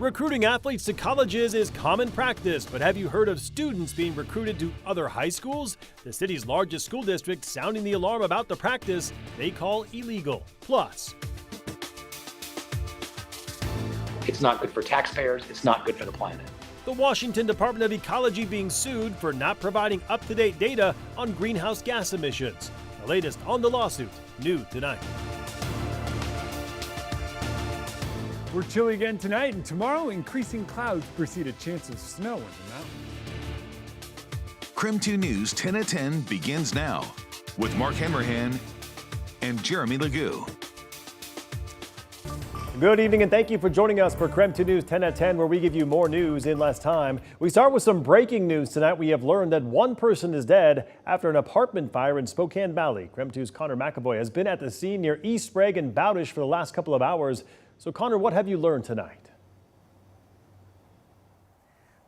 Recruiting athletes to colleges is common practice, but have you heard of students being recruited to other high schools? The city's largest school district sounding the alarm about the practice they call illegal. Plus, it's not good for taxpayers, it's not good for the planet. The Washington Department of Ecology being sued for not providing up-to-date data on greenhouse gas emissions. The latest on the lawsuit, new tonight. We're chilly again tonight, and tomorrow increasing clouds precede a chance of snow in the mountains. KREM 2 News 10 at 10 begins now with Mark Hanrahan and Jeremy Legoo. Good evening and thank you for joining us for KREM 2 News 10 at 10, where we give you more news in less time. We start with some breaking news tonight. We have learned that one person is dead after an apartment fire in Spokane Valley. KREM 2's Connor McAvoy has been at the scene near East Sprague and Bowdish for the last couple of hours. So Connor, what have you learned tonight?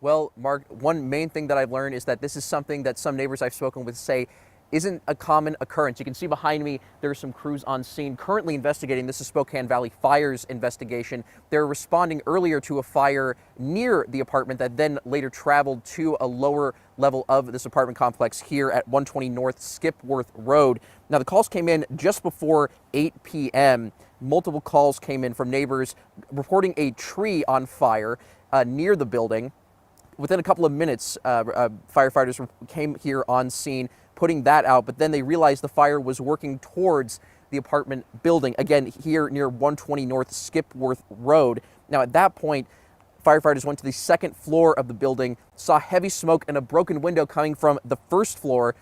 Well, Mark, one main thing that I've learned is that this is something that some neighbors I've spoken with say isn't a common occurrence. You can see behind me there are some crews on scene currently investigating. This is Spokane Valley Fire's investigation. They're responding earlier to a fire near the apartment that then later traveled to a lower level of this apartment complex here at 120 North Skipworth Road. Now, the calls came in just before 8 p.m. Multiple calls came in from neighbors reporting a tree on fire near the building. Within a couple of minutes, firefighters came here on scene, putting that out, but then they realized the fire was working towards the apartment building, again, here near 120 North Skipworth Road. Now, at that point, firefighters went to the second floor of the building, saw heavy smoke and a broken window coming from the first floor.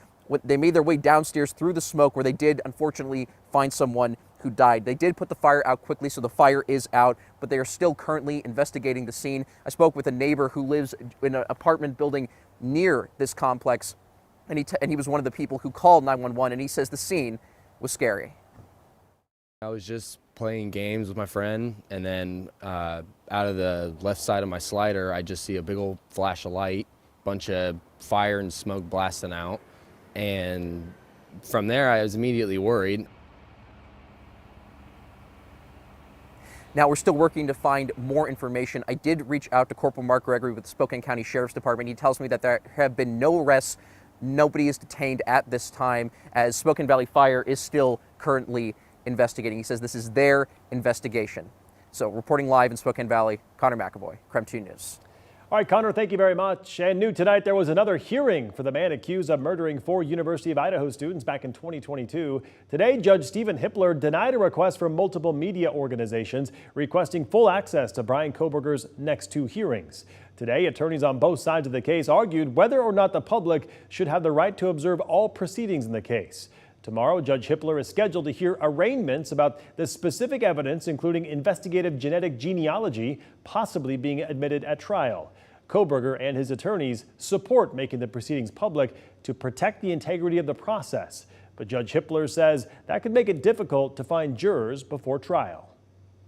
They made their way downstairs through the smoke, where they did, unfortunately, find someone who died. They did put the fire out quickly, so the fire is out, but they are still currently investigating the scene. I spoke with a neighbor who lives in an apartment building near this complex, and he was one of the people who called 911, and he says the scene was scary. I was just playing games with my friend, and then out of the left side of my slider, I just see a big old flash of light, bunch of fire and smoke blasting out, and from there I was immediately worried. Now, we're still working to find more information. I did reach out to Corporal Mark Gregory with the Spokane County Sheriff's Department. He tells me that there have been no arrests. Nobody is detained at this time, as Spokane Valley Fire is still currently investigating. He says this is their investigation. So, reporting live in Spokane Valley, Connor McAvoy, KREM 2 News. All right, Connor, thank you very much. And new tonight, there was another hearing for the man accused of murdering 4 University of Idaho students back in 2022. Today, Judge Stephen Hippler denied a request from multiple media organizations requesting full access to Bryan Kohberger's next 2 hearings. Today, attorneys on both sides of the case argued whether or not the public should have the right to observe all proceedings in the case. Tomorrow, Judge Hippler is scheduled to hear arraignments about the specific evidence, including investigative genetic genealogy, possibly being admitted at trial. Kohberger and his attorneys support making the proceedings public to protect the integrity of the process. But Judge Hippler says that could make it difficult to find jurors before trial.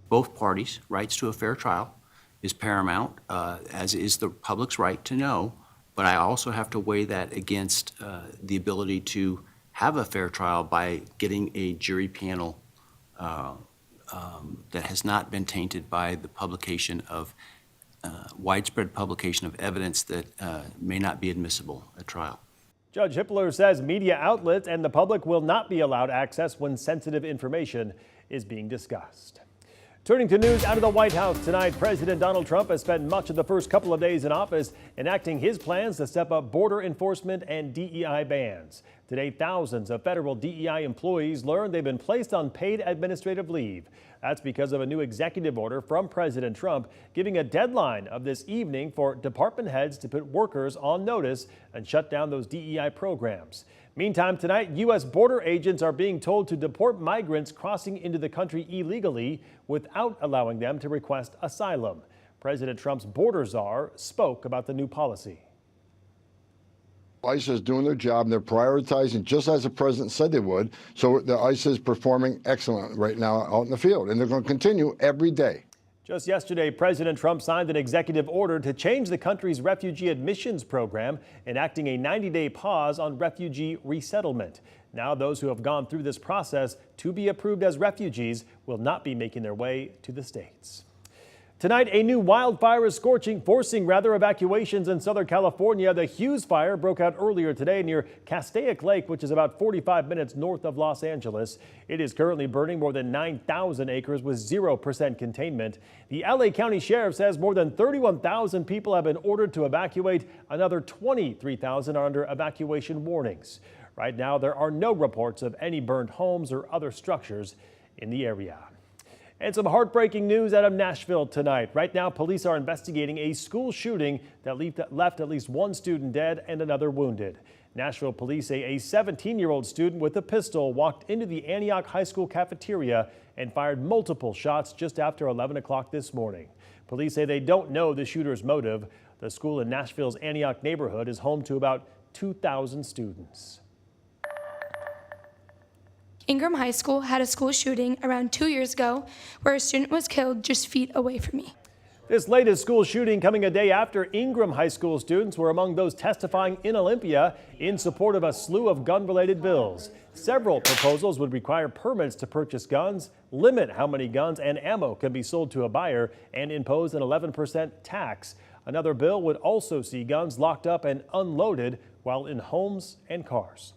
Both parties' rights to a fair trial is paramount, as is the public's right to know. But I also have to weigh that against the ability to have a fair trial by getting a jury panel that has not been tainted by the publication of widespread publication of evidence that may not be admissible at trial. Judge Hippler says media outlets and the public will not be allowed access when sensitive information is being discussed. Turning to news out of the White House tonight, President Donald Trump has spent much of the first couple of days in office enacting his plans to step up border enforcement and DEI bans. Today, thousands of federal DEI employees learned they've been placed on paid administrative leave. That's because of a new executive order from President Trump giving a deadline of this evening for department heads to put workers on notice and shut down those DEI programs. Meantime, tonight, U.S. border agents are being told to deport migrants crossing into the country illegally without allowing them to request asylum. President Trump's border czar spoke about the new policy. ICE is doing their job, and they're prioritizing just as the president said they would. So the ICE is performing excellent right now out in the field, and they're going to continue every day. Just yesterday, President Trump signed an executive order to change the country's refugee admissions program, enacting a 90-day pause on refugee resettlement. Now, those who have gone through this process to be approved as refugees will not be making their way to the States. Tonight, a new wildfire is forcing evacuations in Southern California. The Hughes fire broke out earlier today near Castaic Lake, which is about 45 minutes north of Los Angeles. It is currently burning more than 9,000 acres with 0% containment. The LA County Sheriff says more than 31,000 people have been ordered to evacuate. Another 23,000 are under evacuation warnings. Right now, there are no reports of any burned homes or other structures in the area. And some heartbreaking news out of Nashville tonight. Right now, police are investigating a school shooting that left at least one student dead and another wounded. Nashville police say a 17-year-old student with a pistol walked into the Antioch High School cafeteria and fired multiple shots just after 11 o'clock this morning. Police say they don't know the shooter's motive. The school in Nashville's Antioch neighborhood is home to about 2,000 students. Ingram High School had a school shooting around 2 years ago where a student was killed just feet away from me. This latest school shooting coming a day after Ingram High School students were among those testifying in Olympia in support of a slew of gun-related bills. Several proposals would require permits to purchase guns, limit how many guns and ammo can be sold to a buyer, and impose an 11% tax. Another bill would also see guns locked up and unloaded while in homes and cars.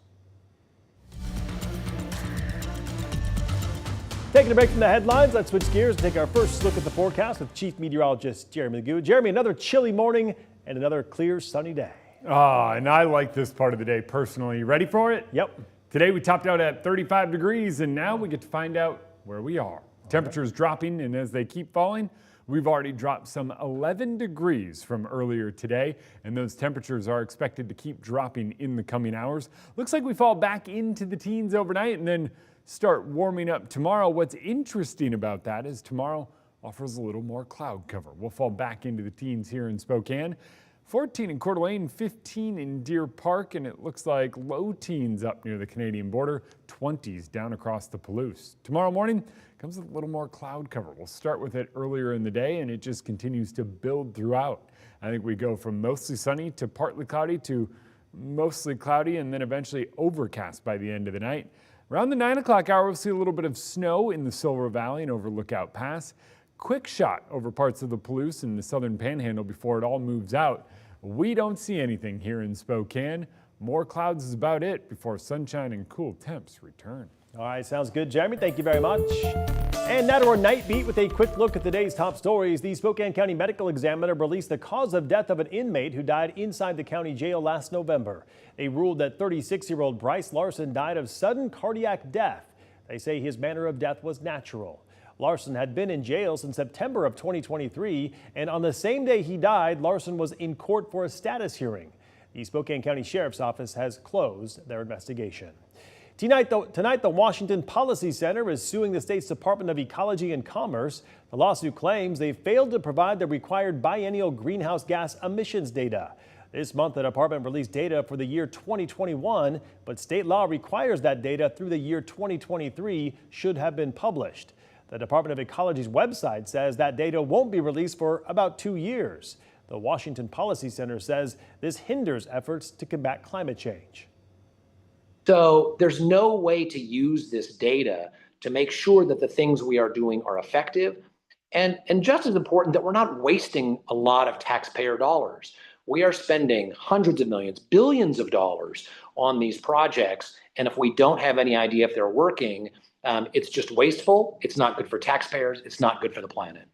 Taking a break from the headlines, let's switch gears and take our first look at the forecast with Chief Meteorologist Jeremy Magoo. Jeremy, another chilly morning and another clear, sunny day. And I like this part of the day personally. You ready for it? Yep. Today we topped out at 35 degrees, and now we get to find out where we are. Temperatures dropping, and as they keep falling, we've already dropped some 11 degrees from earlier today, and those temperatures are expected to keep dropping in the coming hours. Looks like we fall back into the teens overnight and then start warming up tomorrow. What's interesting about that is tomorrow offers a little more cloud cover. We'll fall back into the teens here in Spokane. 14 in Coeur d'Alene, 15 in Deer Park, and it looks like low teens up near the Canadian border, 20s down across the Palouse. Tomorrow morning comes with a little more cloud cover. We'll start with it earlier in the day, and it just continues to build throughout. I think we go from mostly sunny to partly cloudy to mostly cloudy, and then eventually overcast by the end of the night. Around the 9 o'clock hour, we'll see a little bit of snow in the Silver Valley and over Lookout Pass. Quick shot over parts of the Palouse and the southern panhandle before it all moves out. We don't see anything here in Spokane. More clouds is about it before sunshine and cool temps return. All right, sounds good, Jeremy. Thank you very much. And now to our night beat with a quick look at today's top stories. The Spokane County Medical Examiner released the cause of death of an inmate who died inside the county jail last November. They ruled that 36-year-old Bryce Larson died of sudden cardiac death. They say his manner of death was natural. Larson had been in jail since September of 2023, and on the same day he died, Larson was in court for a status hearing. The Spokane County Sheriff's Office has closed their investigation. Tonight, the Washington Policy Center is suing the state's Department of Ecology and Commerce. The lawsuit claims they failed to provide the required biennial greenhouse gas emissions data. This month, the department released data for the year 2021, but state law requires that data through the year 2023 should have been published. The Department of Ecology's website says that data won't be released for about 2 years. The Washington Policy Center says this hinders efforts to combat climate change. So there's no way to use this data to make sure that the things we are doing are effective. And just as important, that we're not wasting a lot of taxpayer dollars. We are spending hundreds of millions, billions of dollars on these projects. And if we don't have any idea if they're working, it's just wasteful. It's not good for taxpayers. It's not good for the planet.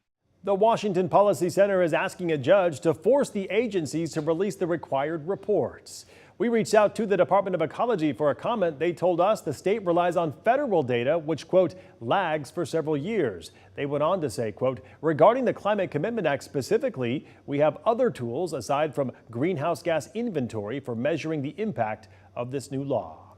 The Washington Policy Center is asking a judge to force the agencies to release the required reports. We reached out to the Department of Ecology for a comment. They told us the state relies on federal data, which, quote, lags for several years. They went on to say, quote, regarding the Climate Commitment Act specifically, we have other tools aside from greenhouse gas inventory for measuring the impact of this new law.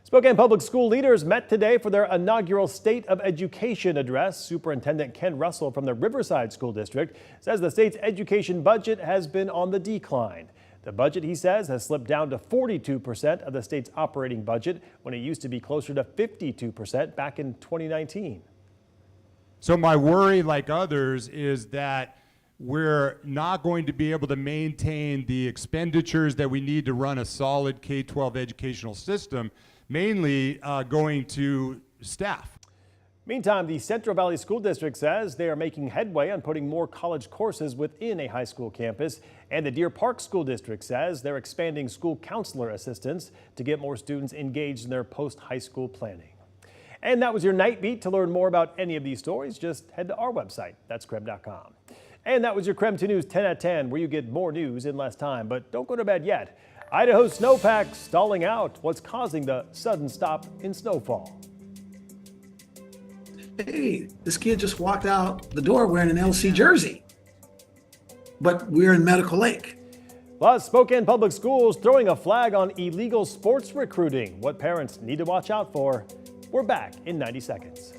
Spokane Public School leaders met today for their inaugural State of Education address. Superintendent Ken Russell from the Riverside School District says the state's education budget has been on the decline. The budget, he says, has slipped down to 42% of the state's operating budget when it used to be closer to 52% back in 2019. So my worry, like others, is that we're not going to be able to maintain the expenditures that we need to run a solid K-12 educational system, mainly going to staff. Meantime, the Central Valley School District says they are making headway on putting more college courses within a high school campus. And the Deer Park School District says they're expanding school counselor assistance to get more students engaged in their post-high school planning. And that was your Night Beat. To learn more about any of these stories, just head to our website. That's KREM.com. And that was your KREM 2 News 10 at 10, where you get more news in less time. But don't go to bed yet. Idaho's snowpack stalling out. What's causing the sudden stop in snowfall? Hey, this kid just walked out the door wearing an LC jersey, but we're in Medical Lake. Plus, Spokane Public Schools throwing a flag on illegal sports recruiting. What parents need to watch out for. We're back in 90 seconds.